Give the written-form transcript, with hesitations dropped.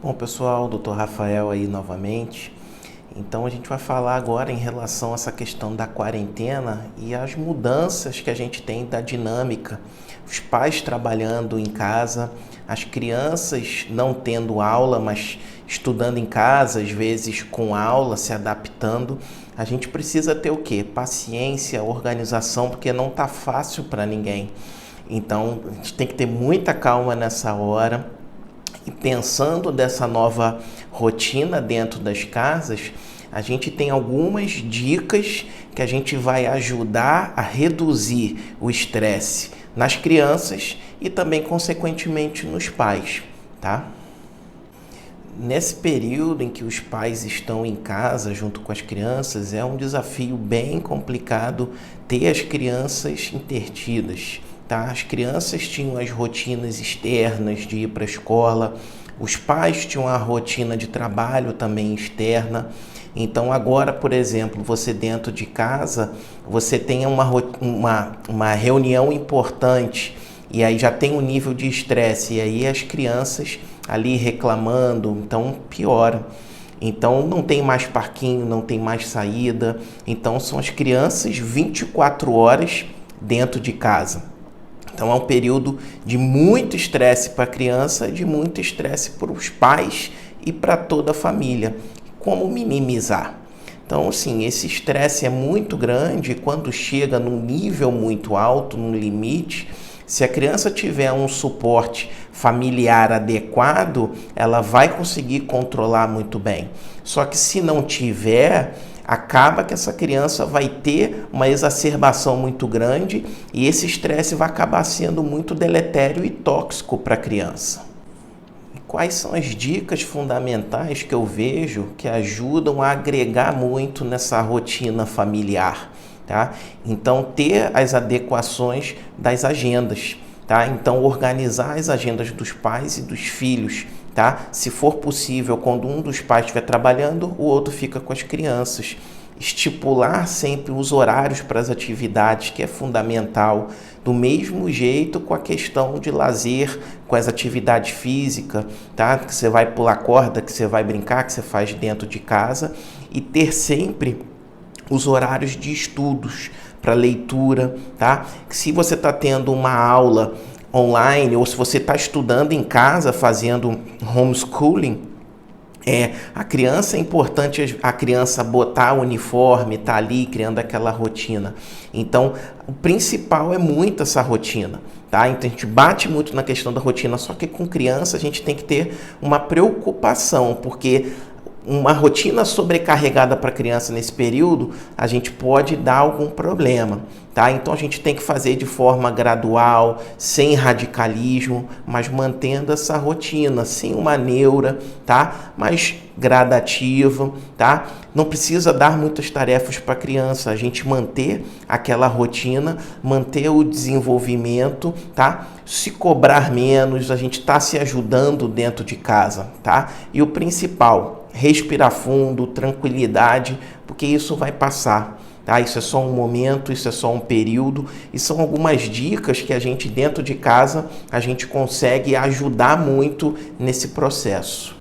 Bom, pessoal, Dr. Rafael aí novamente. Então a gente vai falar agora em relação a essa questão da quarentena e as mudanças que a gente tem da dinâmica. Os pais trabalhando em casa, as crianças não tendo aula, mas estudando em casa, às vezes com aula, se adaptando. A gente precisa ter o quê? Paciência, organização, porque não está fácil para ninguém. Então a gente tem que ter muita calma nessa hora. E pensando dessa nova rotina dentro das casas, a gente tem algumas dicas que a gente vai ajudar a reduzir o estresse nas crianças e também, consequentemente, nos pais, tá? Nesse período em que os pais estão em casa junto com as crianças, é um desafio bem complicado ter as crianças intertidas. Tá? As crianças tinham as rotinas externas de ir para a escola, os pais tinham a rotina de trabalho também externa. Então agora, por exemplo, você dentro de casa, você tem uma reunião importante e aí já tem um nível de estresse e aí as crianças ali reclamando, então piora. Então não tem mais parquinho, não tem mais saída, então são as crianças 24 horas dentro de casa. Então é um período de muito estresse para a criança, de muito estresse para os pais e para toda a família. Como minimizar? Então, assim, esse estresse é muito grande quando chega num nível muito alto, num limite. Se a criança tiver um suporte familiar adequado, ela vai conseguir controlar muito bem. Só que se não tiver, acaba que essa criança vai ter uma exacerbação muito grande e esse estresse vai acabar sendo muito deletério e tóxico para a criança. Quais são as dicas fundamentais que eu vejo que ajudam a agregar muito nessa rotina familiar? Tá? Então, ter as adequações das agendas. Tá? Então, organizar as agendas dos pais e dos filhos. Tá? Se for possível, quando um dos pais estiver trabalhando, o outro fica com as crianças. Estipular sempre os horários para as atividades, que é fundamental. Do mesmo jeito com a questão de lazer, com as atividades físicas, tá? Que você vai pular corda, que você vai brincar, que você faz dentro de casa. E ter sempre os horários de estudos para leitura, tá? Se você está tendo uma aula online ou se você está estudando em casa, fazendo homeschooling, a criança é importante a criança botar o uniforme, tá ali criando aquela rotina. Então, o principal é muito essa rotina, tá? Então, a gente bate muito na questão da rotina, só que com criança a gente tem que ter uma preocupação, porque uma rotina sobrecarregada para a criança nesse período, a gente pode dar algum problema, tá? Então a gente tem que fazer de forma gradual, sem radicalismo, mas mantendo essa rotina, sem uma neura, tá? Mas gradativa, tá? Não precisa dar muitas tarefas para a criança, a gente manter aquela rotina, manter o desenvolvimento, tá? Se cobrar menos, a gente está se ajudando dentro de casa, tá? E o principal, respirar fundo, tranquilidade, porque isso vai passar, tá? Isso é só um momento, isso é só um período e são algumas dicas que a gente dentro de casa, a gente consegue ajudar muito nesse processo.